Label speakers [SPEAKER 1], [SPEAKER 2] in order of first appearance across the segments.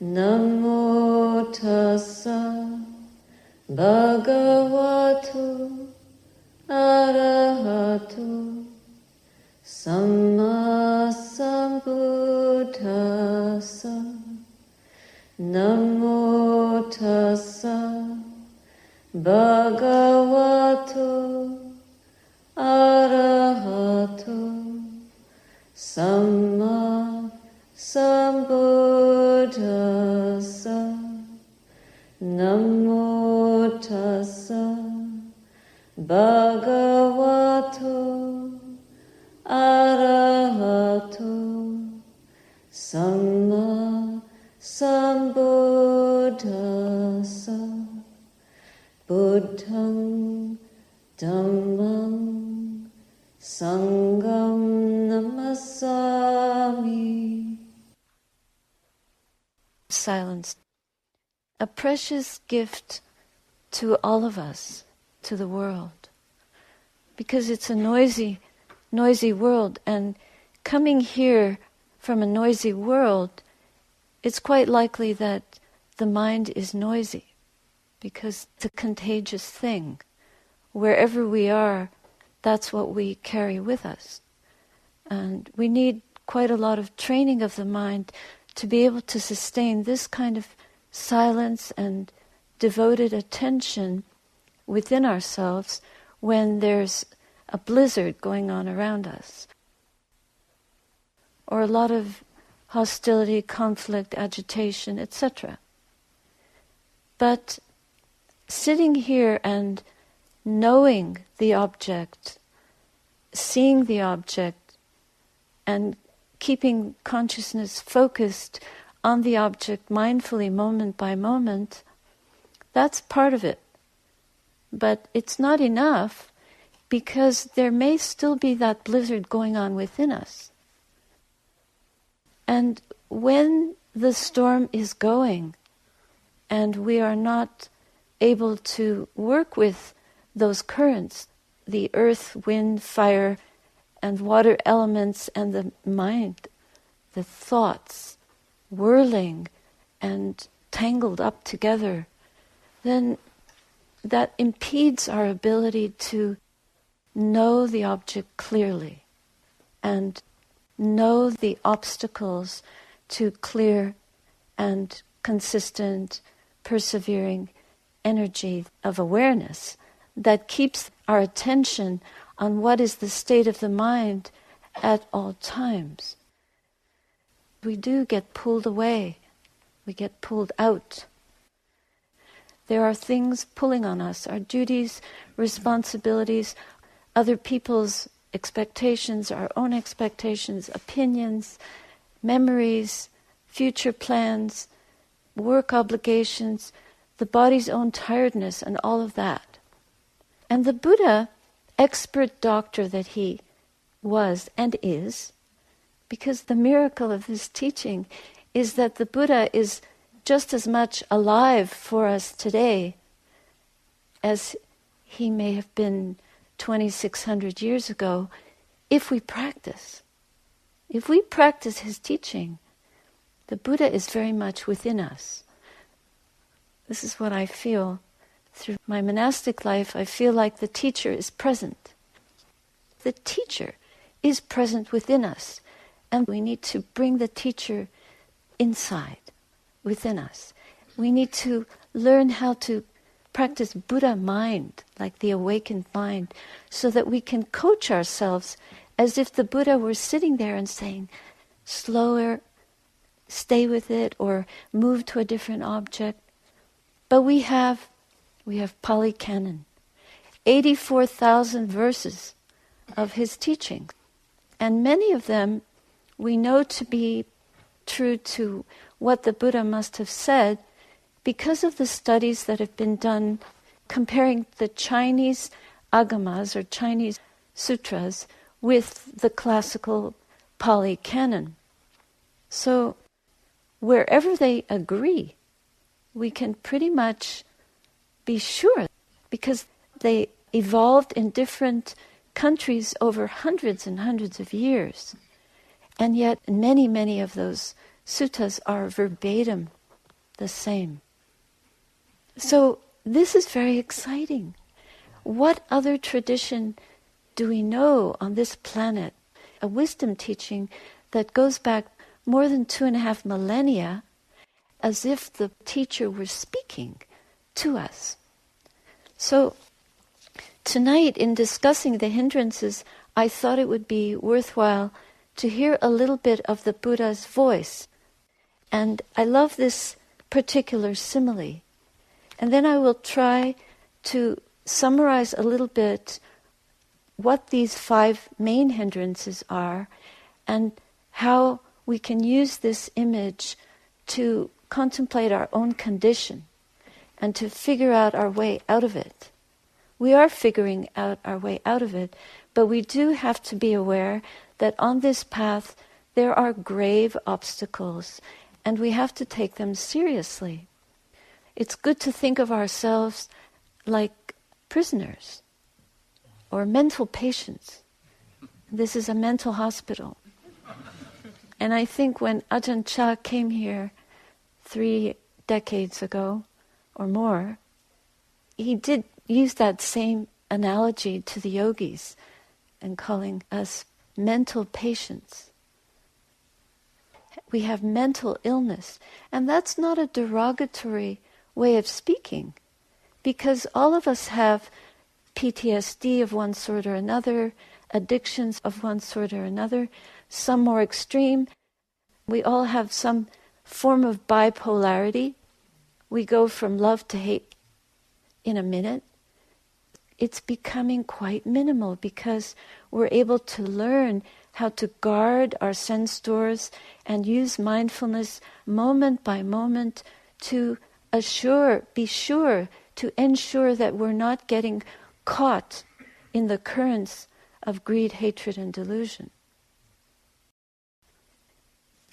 [SPEAKER 1] Namo tassa bhagavato arahato samma sambuddhassa. Namo tassa bhagavato arahato samma sambuddhassa. Namo tassa bhagavato arahato samma sambuddhassa. Buddham dhammam sangham namasami. Silence. A precious gift to all of us, to the world. Because it's a noisy world, and coming here from a noisy world, it's quite likely that the mind is noisy, because it's a contagious thing. Wherever we are, that's what we carry with us. And we need quite a lot of training of the mind to be able to sustain this kind of silence and devoted attention within ourselves when there's a blizzard going on around us, or a lot of hostility, conflict, agitation, etc. But sitting here and knowing the object, seeing the object, and keeping consciousness focused on the object mindfully, moment by moment, that's part of it. But it's not enough, because there may still be that blizzard going on within us. And when the storm is going, and we are not able to work with those currents, the earth, wind, fire, and water elements, and the mind, the thoughts, whirling and tangled up together, then that impedes our ability to know the object clearly and know the obstacles to clear and consistent, persevering energy of awareness that keeps our attention on what is the state of the mind at all times. We do get pulled away. We get pulled out. There are things pulling on us, our duties, responsibilities, other people's expectations, our own expectations, opinions, memories, future plans, work obligations, the body's own tiredness, and all of that. And the Buddha, expert doctor that he was and is, because the miracle of this teaching is that the Buddha is just as much alive for us today as he may have been 2,600 years ago, if we practice. If we practice his teaching, the Buddha is very much within us. This is what I feel. Through my monastic life, I feel like the teacher is present. The teacher is present within us, and we need to bring the teacher inside, within us. We need to learn how to practice Buddha mind, like the awakened mind, so that we can coach ourselves as if the Buddha were sitting there and saying, slower, stay with it, or move to a different object. But we have Pali Canon, 84,000 verses of his teachings, and many of them we know to be true to what the Buddha must have said because of the studies that have been done comparing the Chinese agamas or Chinese sutras with the classical Pali Canon. So wherever they agree, we can pretty much be sure, because they evolved in different countries over hundreds and hundreds of years. And yet many, many of those suttas are verbatim the same. So this is very exciting. What other tradition do we know on this planet? A wisdom teaching that goes back more than 2.5 millennia, as if the teacher were speaking to us. So tonight, in discussing the hindrances, I thought it would be worthwhile to hear a little bit of the Buddha's voice. And I love this particular simile. And then I will try to summarize a little bit what these 5 main hindrances are and how we can use this image to contemplate our own condition and to figure out our way out of it. We are figuring out our way out of it, but we do have to be aware that on this path there are grave obstacles and we have to take them seriously. It's good to think of ourselves like prisoners or mental patients. This is a mental hospital. And I think when Ajahn Chah came here 3 decades ago or more, he did use that same analogy to the yogis and calling us mental patients. We have mental illness, and that's not a derogatory way of speaking, because all of us have PTSD of one sort or another, addictions of one sort or another, some more extreme. We all have some form of bipolarity. We go from love to hate in a minute. It's becoming quite minimal because we're able to learn how to guard our sense doors and use mindfulness moment by moment to be sure to ensure that we're not getting caught in the currents of greed, hatred, and delusion.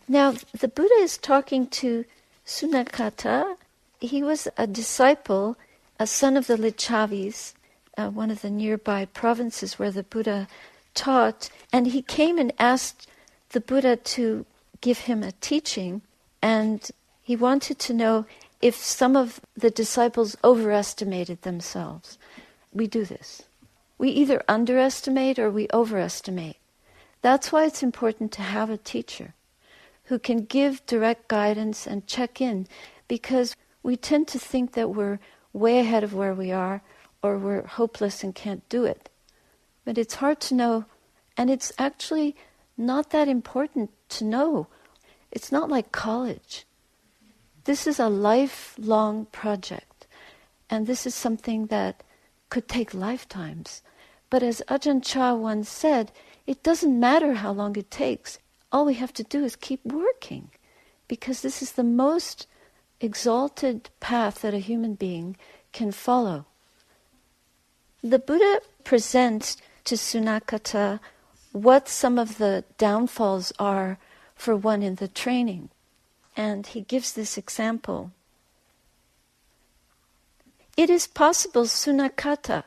[SPEAKER 1] Now, the Buddha is talking to Sunakata. He was a disciple, a son of the Lichavis, one of the nearby provinces where the Buddha taught, and he came and asked the Buddha to give him a teaching, and he wanted to know if some of the disciples overestimated themselves. We do this. We either underestimate or we overestimate. That's why it's important to have a teacher who can give direct guidance and check in, because we tend to think that we're way ahead of where we are or we're hopeless and can't do it. But it's hard to know, and it's actually not that important to know. It's not like college. This is a lifelong project, and this is something that could take lifetimes. But as Ajahn Chah once said, it doesn't matter how long it takes. All we have to do is keep working, because this is the most exalted path that a human being can follow. The Buddha presents to Sunakata what some of the downfalls are for one in the training. And he gives this example. It is possible, Sunakata,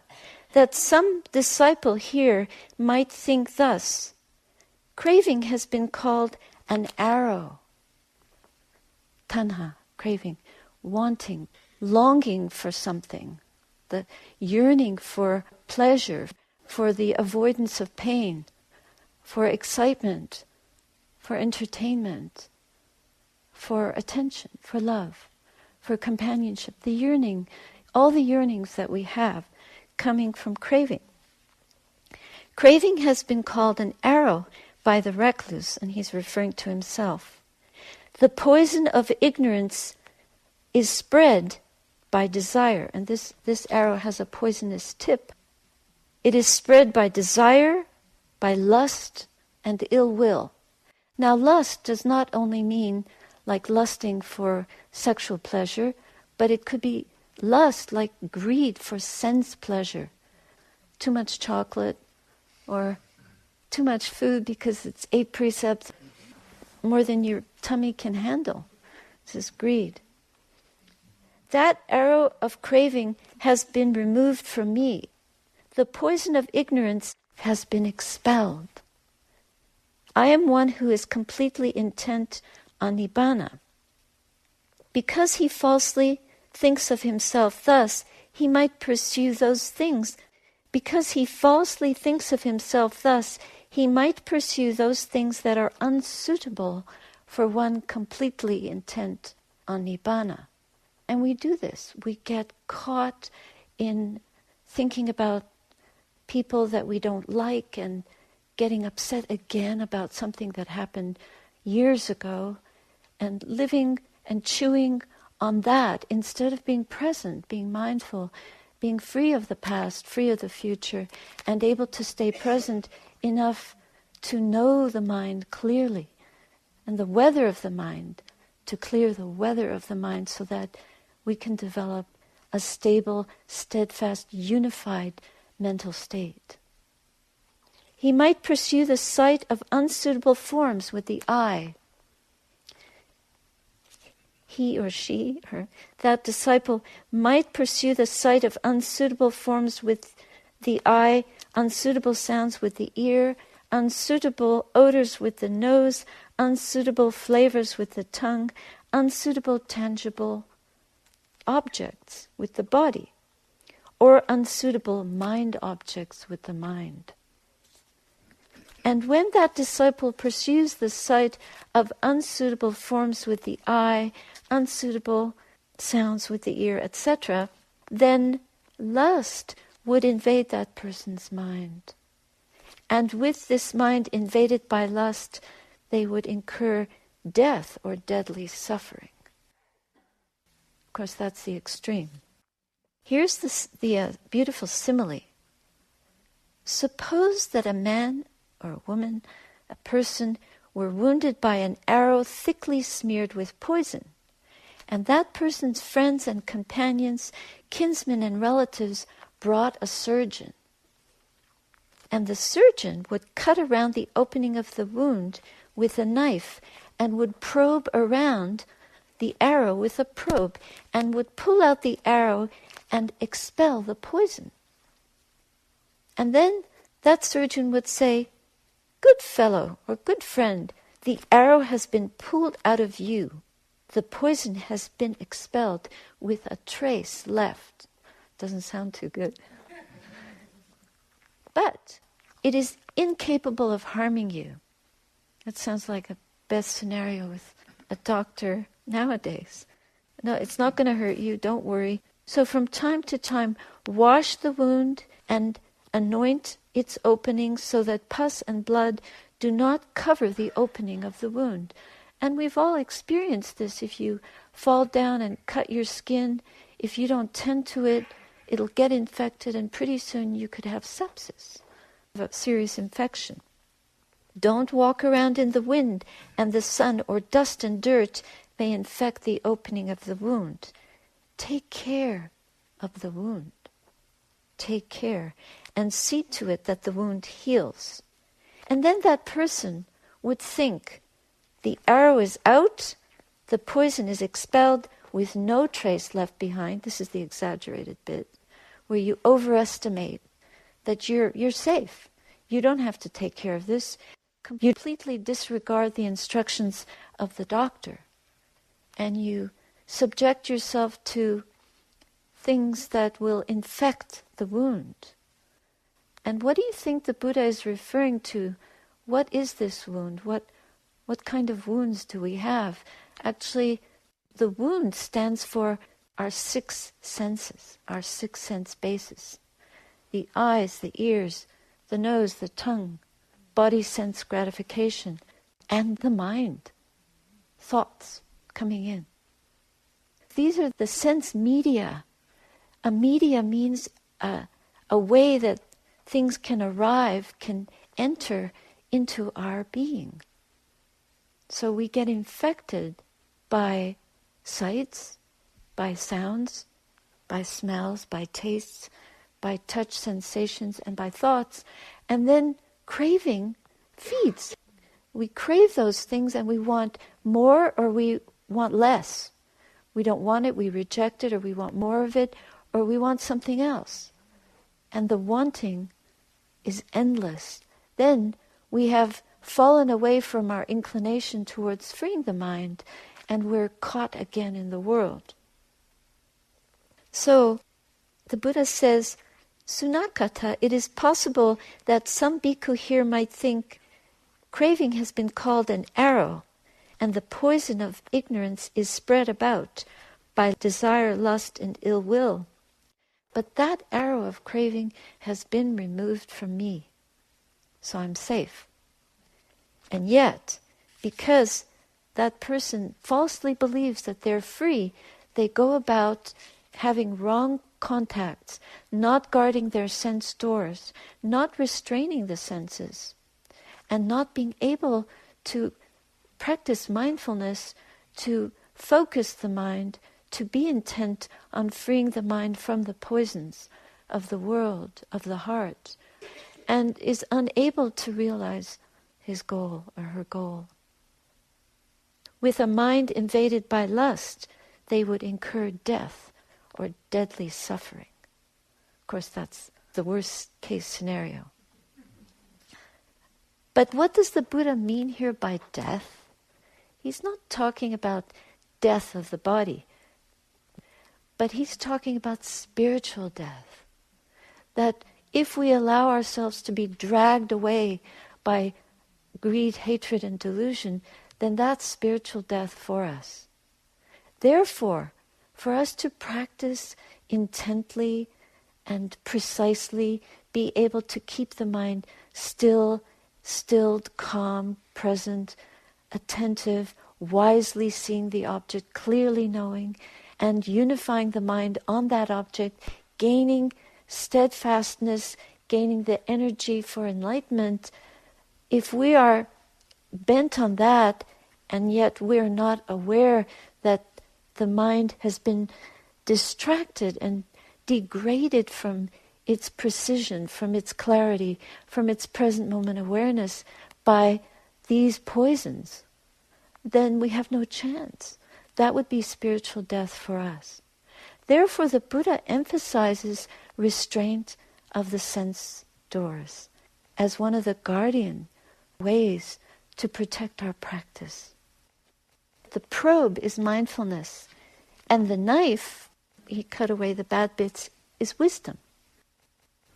[SPEAKER 1] that some disciple here might think thus: craving has been called an arrow. Tanha, craving, wanting, longing for something, the yearning for pleasure, for the avoidance of pain, for excitement, for entertainment, for attention, for love, for companionship, the yearning, all the yearnings that we have coming from craving. Craving has been called an arrow by the recluse, and he's referring to himself. The poison of ignorance is spread by desire, and this arrow has a poisonous tip. It is spread by desire, by lust, and ill will. Now, lust does not only mean like lusting for sexual pleasure, but it could be lust like greed for sense pleasure. Too much chocolate, or too much food because it's 8 precepts, more than your tummy can handle. This is greed. That arrow of craving has been removed from me. The poison of ignorance has been expelled. I am one who is completely intent on Nibbana. Because he falsely thinks of himself thus, he might pursue those things. Because he falsely thinks of himself thus, he might pursue those things that are unsuitable for one completely intent on Nibbana. And we do this. We get caught in thinking about people that we don't like and getting upset again about something that happened years ago and living and chewing on that instead of being present, being mindful, being free of the past, free of the future, and able to stay present enough to know the mind clearly and the weather of the mind, to clear the weather of the mind so that we can develop a stable, steadfast, unified mental state. He might pursue the sight of unsuitable forms with the eye. He or she, or that disciple, might pursue the sight of unsuitable forms with the eye, unsuitable sounds with the ear, unsuitable odors with the nose, unsuitable flavors with the tongue, unsuitable tangible objects with the body, or unsuitable mind objects with the mind. And when that disciple pursues the sight of unsuitable forms with the eye, unsuitable sounds with the ear, etc., then lust would invade that person's mind. And with this mind invaded by lust, they would incur death or deadly suffering. Of course, that's the extreme. Here's the beautiful simile. Suppose that a man or a woman, a person, were wounded by an arrow thickly smeared with poison, and that person's friends and companions, kinsmen and relatives brought a surgeon. And the surgeon would cut around the opening of the wound with a knife and would probe around the arrow with a probe and would pull out the arrow and expel the poison. And then that surgeon would say, "Good fellow or good friend, the arrow has been pulled out of you. The poison has been expelled with a trace left." Doesn't sound too good. But it is incapable of harming you. That sounds like a best scenario with a doctor nowadays. No, it's not going to hurt you, don't worry. So from time to time, wash the wound and anoint its opening so that pus and blood do not cover the opening of the wound. And we've all experienced this. If you fall down and cut your skin, if you don't tend to it, it'll get infected and pretty soon you could have sepsis, a serious infection. Don't walk around in the wind and the sun, or dust and dirt may infect the opening of the wound. Take care of the wound. Take care and see to it that the wound heals. And then that person would think, the arrow is out, the poison is expelled with no trace left behind. This is the exaggerated bit, where you overestimate that you're safe. You don't have to take care of this. You completely disregard the instructions of the doctor, and you subject yourself to things that will infect the wound. And what do you think the Buddha is referring to? What is this wound? What kind of wounds do we have? Actually, the wound stands for our 6 senses, our 6 sense bases. The eyes, the ears, the nose, the tongue, body sense gratification, and the mind, thoughts coming in. These are the sense media. A media means a way that things can arrive, can enter into our being. So we get infected by sights, by sounds, by smells, by tastes, by touch sensations, and by thoughts. And then craving feeds. We crave those things and we want more or we want less. We don't want it, we reject it, or we want more of it, or we want something else. And the wanting is endless. Then we have fallen away from our inclination towards freeing the mind, and we're caught again in the world. So, the Buddha says, Sunakata, it is possible that some bhikkhu here might think craving has been called an arrow, and the poison of ignorance is spread about by desire, lust, and ill will. But that arrow of craving has been removed from me, so I'm safe. And yet, because that person falsely believes that they're free, they go about having wrong contacts, not guarding their sense doors, not restraining the senses, and not being able to practice mindfulness, to focus the mind, to be intent on freeing the mind from the poisons of the world, of the heart, and is unable to realize his goal or her goal. With a mind invaded by lust, they would incur death or deadly suffering. Of course, that's the worst case scenario. But what does the Buddha mean here by death? He's not talking about death of the body, but he's talking about spiritual death. That if we allow ourselves to be dragged away by greed, hatred, and delusion, then that's spiritual death for us. Therefore, for us to practice intently and precisely, be able to keep the mind stilled, calm, present, attentive, wisely seeing the object, clearly knowing, and unifying the mind on that object, gaining steadfastness, gaining the energy for enlightenment. If we are bent on that, and yet we are not aware that the mind has been distracted and degraded from its precision, from its clarity, from its present moment awareness by these poisons, then we have no chance. That would be spiritual death for us. Therefore, the Buddha emphasizes restraint of the sense doors as one of the guardian ways to protect our practice. The probe is mindfulness, and the knife, he cut away the bad bits, is wisdom.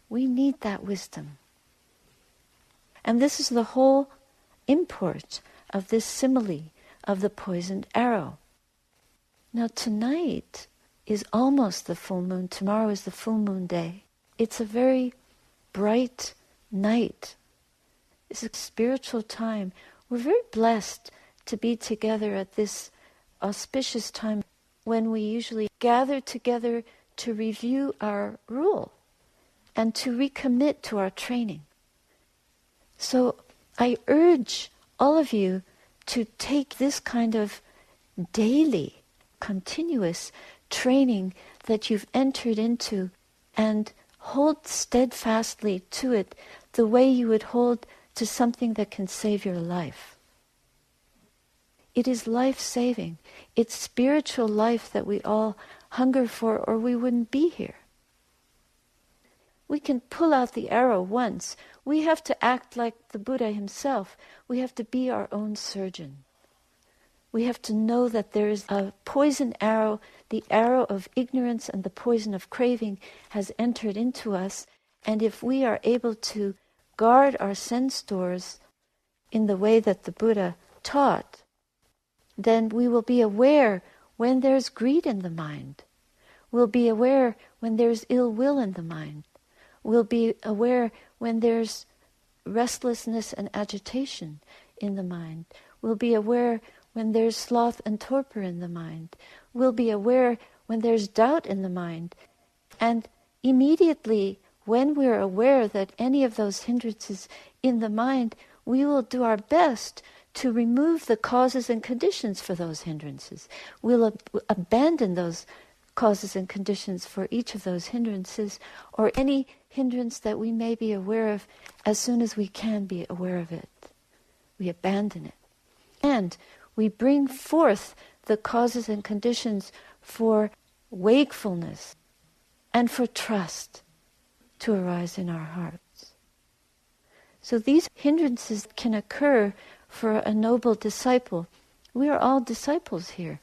[SPEAKER 1] We need that wisdom. And this is the whole import of this simile of the poisoned arrow. Now tonight is almost the full moon. Tomorrow is the full moon day. It's a very bright night. It's a spiritual time. We're very blessed to be together at this auspicious time when we usually gather together to review our rule and to recommit to our training. So I urge all of you to take this kind of daily, continuous training that you've entered into and hold steadfastly to it the way you would hold to something that can save your life. It is life-saving. It's spiritual life that we all hunger for, or we wouldn't be here. We can pull out the arrow once. We have to act like the Buddha himself. We have to be our own surgeon. We have to know that there is a poison arrow, the arrow of ignorance and the poison of craving has entered into us. And if we are able to guard our sense doors in the way that the Buddha taught, then we will be aware when there's greed in the mind. We'll be aware when there's ill will in the mind. We'll be aware when there's restlessness and agitation in the mind. We'll be aware when there's sloth and torpor in the mind. We'll be aware when there's doubt in the mind. And immediately when we're aware that any of those hindrances in the mind, we will do our best to remove the causes and conditions for those hindrances. We'll abandon those causes and conditions for each of those hindrances, or any hindrance that we may be aware of, as soon as we can be aware of it. We abandon it. And we bring forth the causes and conditions for wakefulness and for trust to arise in our hearts. So these hindrances can occur for a noble disciple. We are all disciples here.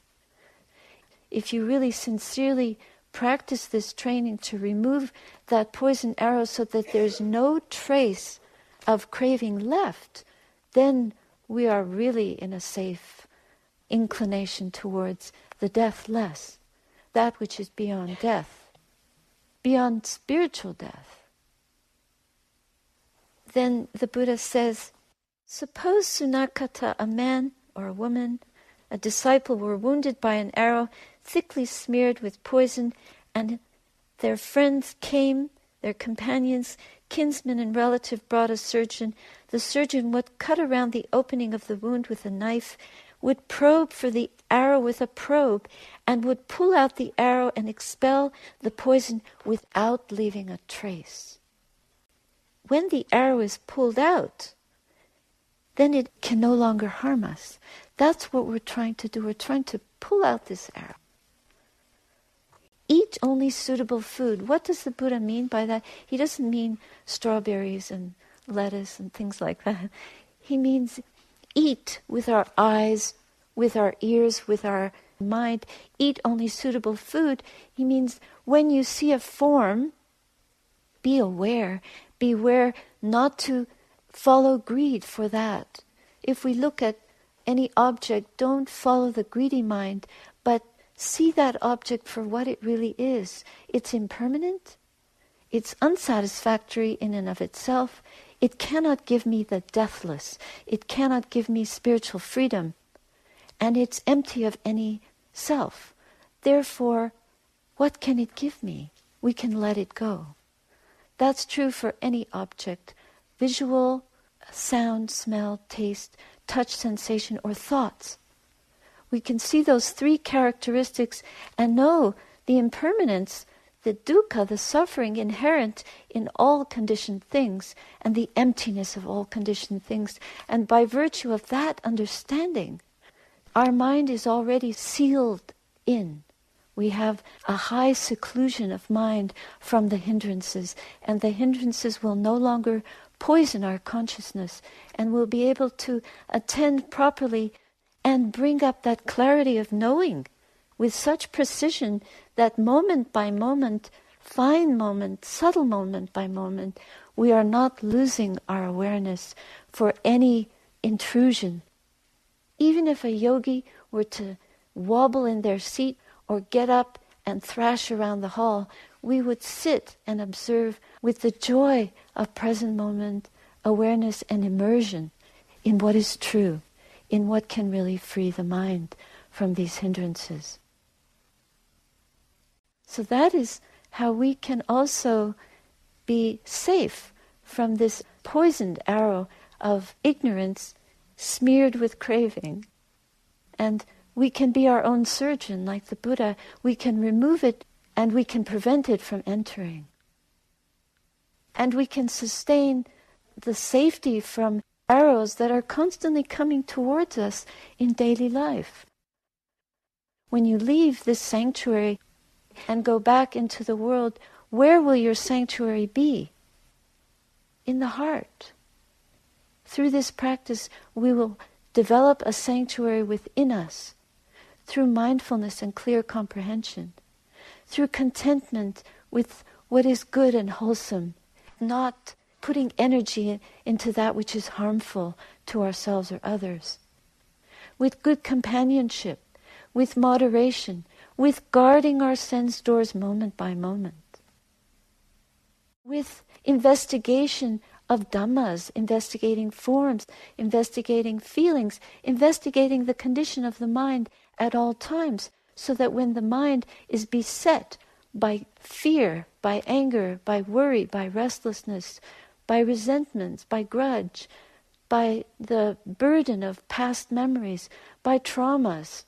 [SPEAKER 1] If you really sincerely practice this training to remove that poison arrow so that there's no trace of craving left, then we are really in a safe inclination towards the deathless, that which is beyond death, beyond spiritual death. Then the Buddha says, suppose Sunakata, a man or a woman, a disciple, were wounded by an arrow thickly smeared with poison, and their friends came, their companions, kinsmen and relative brought a surgeon. The surgeon would cut around the opening of the wound with a knife, would probe for the arrow with a probe, and would pull out the arrow and expel the poison without leaving a trace. When the arrow is pulled out, then it can no longer harm us. That's what we're trying to do. We're trying to pull out this arrow. Eat only suitable food. What does the Buddha mean by that? He doesn't mean strawberries and lettuce and things like that. He means eat with our eyes, with our ears, with our mind. Eat only suitable food. He means when you see a form, be aware. Beware not to follow greed for that. If we look at any object, don't follow the greedy mind, but see that object for what it really is. It's impermanent. It's unsatisfactory in and of itself. It cannot give me the deathless. It cannot give me spiritual freedom. And it's empty of any self. Therefore, what can it give me? We can let it go. That's true for any object, visual, sound, smell, taste, touch, sensation, or thoughts. We can see those three characteristics and know the impermanence, the dukkha, the suffering inherent in all conditioned things, and the emptiness of all conditioned things. And by virtue of that understanding, our mind is already sealed in. We have a high seclusion of mind from the hindrances, and the hindrances will no longer poison our consciousness, and we'll be able to attend properly and bring up that clarity of knowing with such precision that moment by moment, fine moment, subtle moment by moment, we are not losing our awareness for any intrusion. Even if a yogi were to wobble in their seat or get up and thrash around the hall, we would sit and observe with the joy of present moment awareness and immersion in what is true, in what can really free the mind from these hindrances. So that is how we can also be safe from this poisoned arrow of ignorance smeared with craving. And we can be our own surgeon, like the Buddha. We can remove it and we can prevent it from entering. And we can sustain the safety from arrows that are constantly coming towards us in daily life. When you leave this sanctuary and go back into the world, where will your sanctuary be? In the heart. Through this practice, we will develop a sanctuary within us, through mindfulness and clear comprehension, through contentment with what is good and wholesome, not putting energy into that which is harmful to ourselves or others, with good companionship, with moderation, with guarding our sense doors moment by moment, with investigation of dhammas, investigating forms, investigating feelings, investigating the condition of the mind at all times, so that when the mind is beset by fear, by anger, by worry, by restlessness, by resentments, by grudge, by the burden of past memories, by traumas,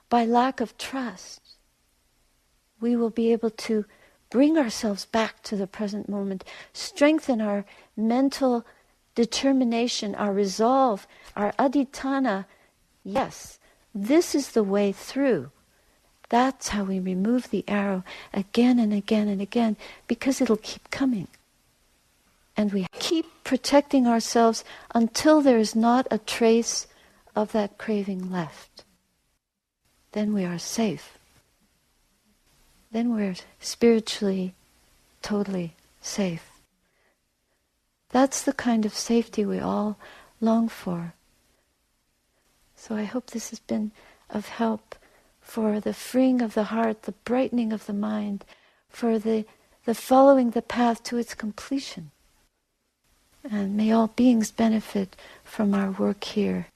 [SPEAKER 1] by lack of trust, we will be able to bring ourselves back to the present moment, strengthen our mental determination, our resolve, our adhitthana. Yes, this is the way through. That's how we remove the arrow again and again and again, because it'll keep coming. And we keep protecting ourselves until there is not a trace of that craving left. Then we are safe. Then we're spiritually totally safe. That's the kind of safety we all long for. So I hope this has been of help for the freeing of the heart, the brightening of the mind, for the following the path to its completion. And may all beings benefit from our work here.